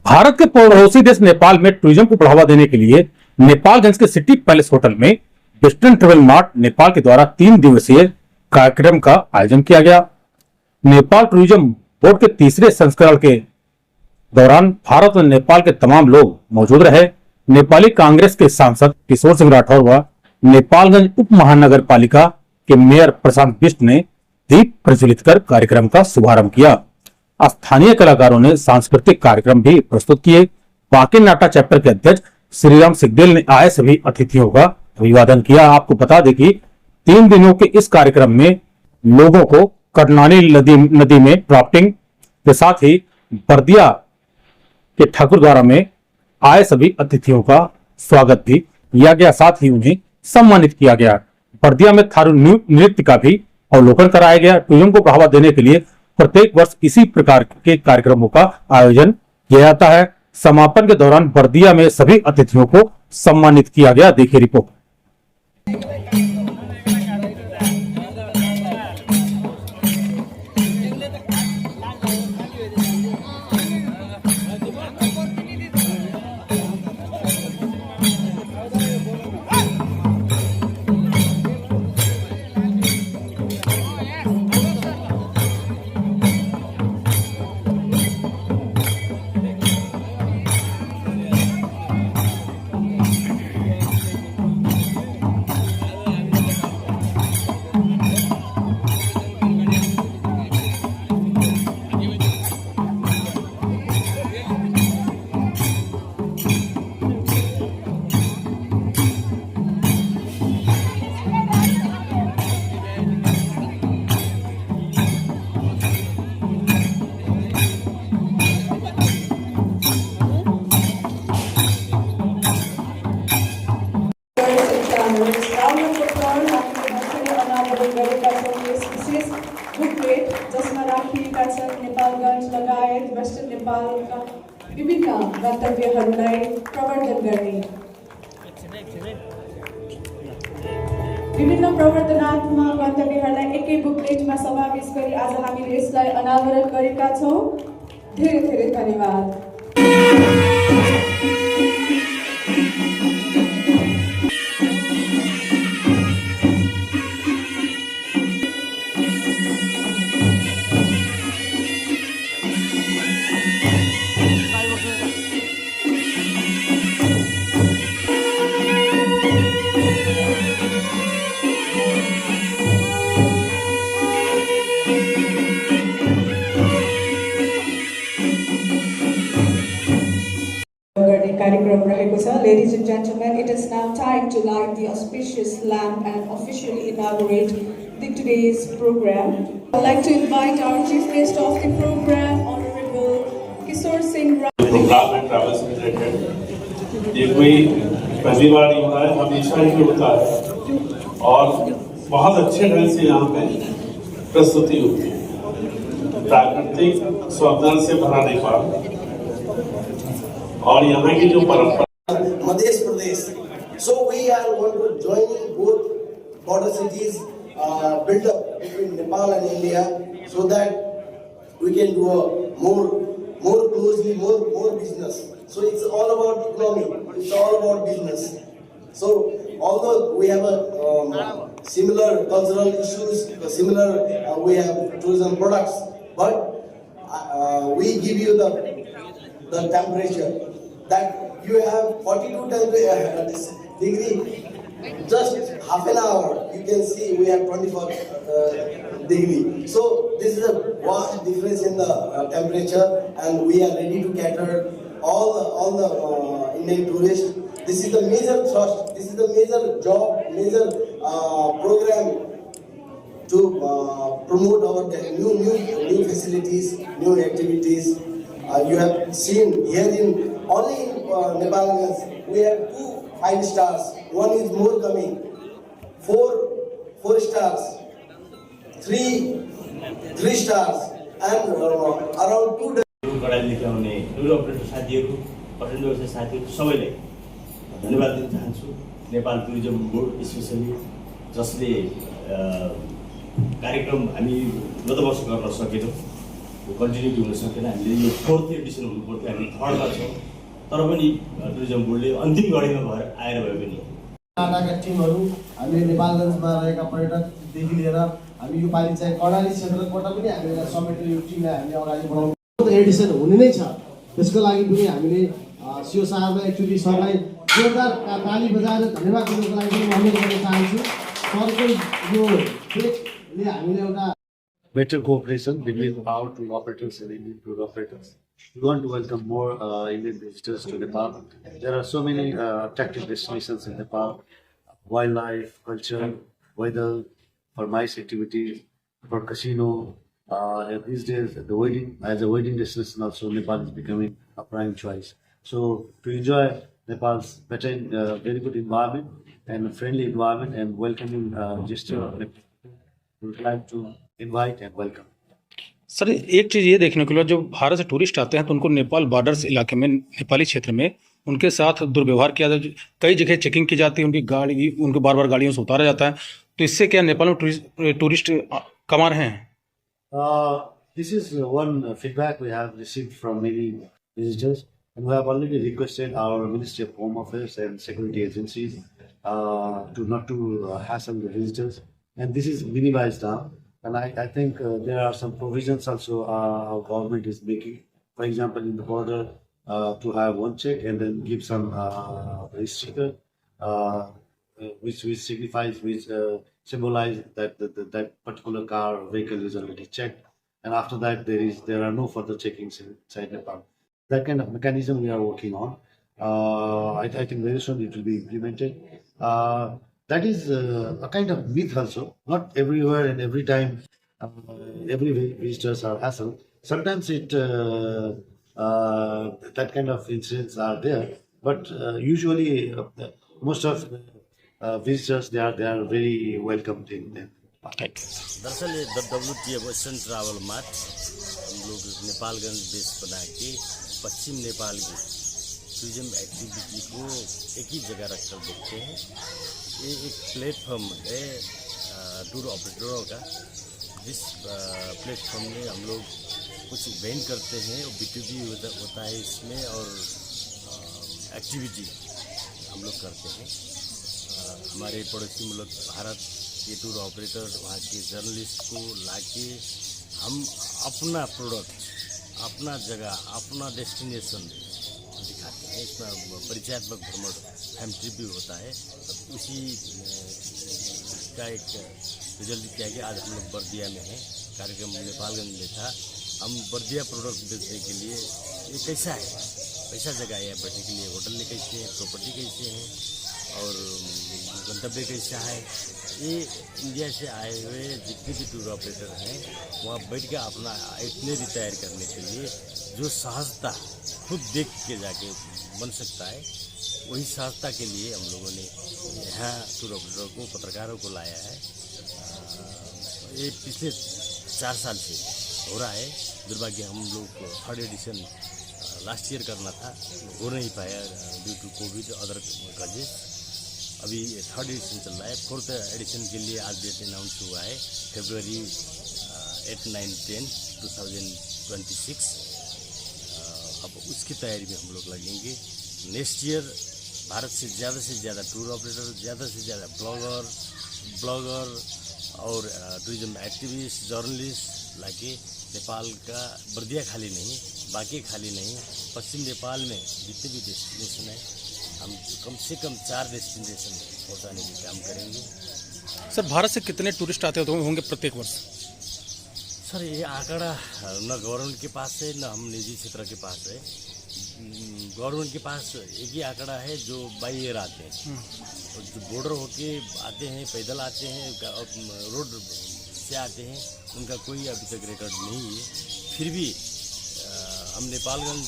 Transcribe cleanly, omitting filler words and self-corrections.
भारत के पड़ोसी देश नेपाल में टूरिज्म को बढ़ावा देने के लिए नेपालगंज के सिटी पैलेस होटल में वेस्टर्न ट्रेवल मार्ट नेपाल के द्वारा 3 दिवसीय कार्यक्रम का आयोजन किया गया। नेपाल टूरिज्म बोर्ड के तीसरे संस्करण के दौरान भारत और नेपाल के तमाम लोग मौजूद रहे। नेपाली कांग्रेस के सांसद किशोर सिंह राठौर व नेपालगंज उप महानगर पालिका के मेयर प्रशांत बिष्ट ने दीप प्रज्वलित कर कार्यक्रम का शुभारंभ किया। स्थानीय कलाकारों ने सांस्कृतिक कार्यक्रम भी प्रस्तुत किए। बांके नाटा चैप्टर के अध्यक्ष श्रीराम सिगदेल ने आए सभी अतिथियों का अभिवादन किया। आपको बता दें कि 3 दिनों के इस कार्यक्रम में लोगों को कर्णाली नदी में राफ्टिंग के साथ ही बर्दिया के ठाकुरद्वारा में आए सभी अतिथियों का स्वागत भी किया गया, साथ ही उन्हें सम्मानित किया गया। बर्दिया में थारू नृत्य का भी अवलोकन कराया गया। टूरिज्म को बढ़ावा देने के लिए प्रत्येक वर्ष इसी प्रकार के कार्यक्रमों का आयोजन किया जाता है। समापन के दौरान बर्दिया में सभी अतिथियों को सम्मानित किया गया। देखिए रिपोर्ट। जसमा राखिएका छन् नेपालगञ्ज लगायत वेस्टर्न नेपालका विभिन्न गन्तव्यहरूलाई प्रवर्धन गर्ने विभिन्न प्रवर्धनात्मक गन्तव्यहरूलाई एकै बुकलेटमा समावेश गरी आज हामीले यसलाई अनावरण गरेका छौँ। धेरै धेरै धन्यवाद। Ladies and gentlemen, it is now time to light the auspicious lamp and officially inaugurate today's program. I'd like to invite our chief guest of the program, Honorable Kishore Singh. Programme में travel से related ये कोई पहली बार नहीं होता है, हमेशा ही होता है और बहुत अच्छे ढंग से यहाँ पे प्रस्तुति होती है। प्राकृतिक सौंदर्य से भरा नेपाल और यहाँ की जो परंपरा Madhya Pradesh. So we are going to join both border cities built up between Nepal and India, so that we can do a more closely, more business. So it's all about economy. It's all about business. So although we have a similar cultural issues, similar we have tourism products, but we give you the temperature that you have 42 degree, just half an hour you can see we have 24 degree. So this is a vast difference in the temperature, and we are ready to cater all the Indian tourists. This is the major thrust, this is the major job, major program to promote our new facilities, new activities. You have seen here only in Nepalgans, we have 2 5 stars. One is more coming. 4 stars. 3 stars, and around 2 लेख्याउने टुर operator साथीहरू, पर्यटन व्यवसाय साथीहरू सबैलाई धन्यवाद दिन चाहन्छु। Nepal tourism board specially जसले कार्यक्रम हामी गत वर्ष गर्न सकेनौँ कन्टिन्युटी हुन सकेन। हामीले यो 4th एडिसन हुनु पर्थ्यो, हामी 3rdमा छौँ। तर पनि टुरिज्म बोर्डले अन्तिम घडीमा भएर आएर भए पनि टाटाका टिमहरू हामीले नेपालगञ्जमा रहेका पर्यटकदेखि लिएर हामी यो पालि चाहिँ कर्णाली क्षेत्रबाट पनि हामीले समेटेर यो टिमलाई हामीले अगाडि बढाउनु एडिसन हुने नै छ। त्यसको लागि पनि हामीले सिओ साहबलाई एक्चुअली सरलाई जोरदार ताली बजाएर धन्यवाद दिनको लागि पनि अनुरोध गर्न चाहन्छु। सरको यो प्लेटले हामीले एउटा better cooperation between our tour operators and Indian tour operators. We want to welcome more Indian visitors to Nepal. There are so many attractive destinations in Nepal: wildlife, culture, weather, for MICE activities, for casino. And these days, the wedding as a wedding destination also, Nepal is becoming a prime choice. So to enjoy Nepal's better, very good environment and friendly environment and welcoming gesture, we would like to invite and welcome. Sir एक चीज़ ये देखने को मिला, जो भारत से tourist आते हैं तो उनको नेपाल बॉर्डर्स इलाके में, नेपाली क्षेत्र में उनके साथ दुर्व्यवहार किया जाता है। कई जगह चेकिंग की जाती है, उनकी गाड़ी, उनको बार बार गाड़ियों से उतारा जाता है। तो इससे क्या नेपाल में टूरिस्ट कम आ रहे हैं? This is one feedback we have received from many visitors, and we have already requested our Ministry of Home Affairs and security agencies to not to hassle the visitors, and this is minimized now. And I think there are some provisions also our government is making. For example, in the border, to have one check and then give some sticker, which signifies, which symbolize that that particular car or vehicle is already checked, and after that there are no further checkings inside Nepal. That kind of mechanism we are working on. I think very soon it will be implemented. That is a kind of myth also. Not everywhere and every time every visitors are hassled. Sometimes that kind of incidents are there, but usually most of visitors they are very welcomed in them. दरअसल ये WTF western travel mart हम लोग Nepalganj base बना के पश्चिम नेपाल की tourism activity को एक ही जगह रखकर देखते हैं। ये एक प्लेटफॉर्म है टूर ऑपरेटरों का, जिस प्लेटफॉर्म में हम लोग कुछ इवेंट करते हैं और B2B होता है इसमें, और एक्टिविटी हम लोग करते हैं। हमारे पड़ोसी मुल्क भारत के टूर ऑपरेटर वहाँ के जर्नलिस्ट को लाके हम अपना प्रोडक्ट, अपना जगह, अपना डेस्टिनेशन दिखाते हैं। इसमें परिचयात्मक भ्रमण फैम ट्रिप भी होता है। उसी का एक रिजल्ट क्या है कि आज हम लोग बर्दिया में हैं, कार्यक्रम नेपालगंज में था। हम बर्दिया प्रोडक्ट बेचने के लिए ये कैसा है, कैसा जगह है बैठने के लिए, होटल कैसे हैं, प्रॉपर्टी कैसे हैं और गंतव्य कैसा है, ये इंडिया से आए हुए जितने भी टूर ऑपरेटर हैं वहाँ बैठ के अपना इटनरी तैयार करने के लिए जो सहजता खुद देख के जाके बन सकता है, वही सहजता के लिए हम लोगों ने यहाँ टूर ऑपरेटरों को, पत्रकारों को लाया है। ये पिछले 4 साल से हो रहा है। दुर्भाग्य हम लोग 3rd एडिशन लास्ट ईयर करना था, हो नहीं पाया due to covid other causes. अभी 3rd एडिशन चल रहा है। 4th एडिशन के लिए आज डेट अनाउंस हुआ है, February 8, 9, 10, 2026। अब उसकी तैयारी में हम लोग लगेंगे। नेक्स्ट ईयर भारत से ज़्यादा टूर ऑपरेटर, ज़्यादा से ज़्यादा ब्लॉगर और टूरिज्म एक्टिविस्ट, जर्नलिस्ट लाके नेपाल का बर्दिया खाली नहीं, बाकी खाली नहीं, पश्चिम नेपाल में जितने भी डेस्टिनेशन है हम कम से कम 4 डेस्टिनेशन पहुँचाने की काम करेंगे। सर भारत से कितने टूरिस्ट आते होंगे प्रत्येक वर्ष? सर ये आंकड़ा न गवर्नमेंट के पास है, न हम निजी क्षेत्र के पास है। गवर्नमेंट के पास एक ही आंकड़ा है जो बाई ईयर आते हैं, और जो बॉर्डर होके आते हैं, पैदल आते हैं, रोड से आते हैं, उनका कोई अभी तक रिकॉर्ड नहीं है। फिर भी हम नेपालगंज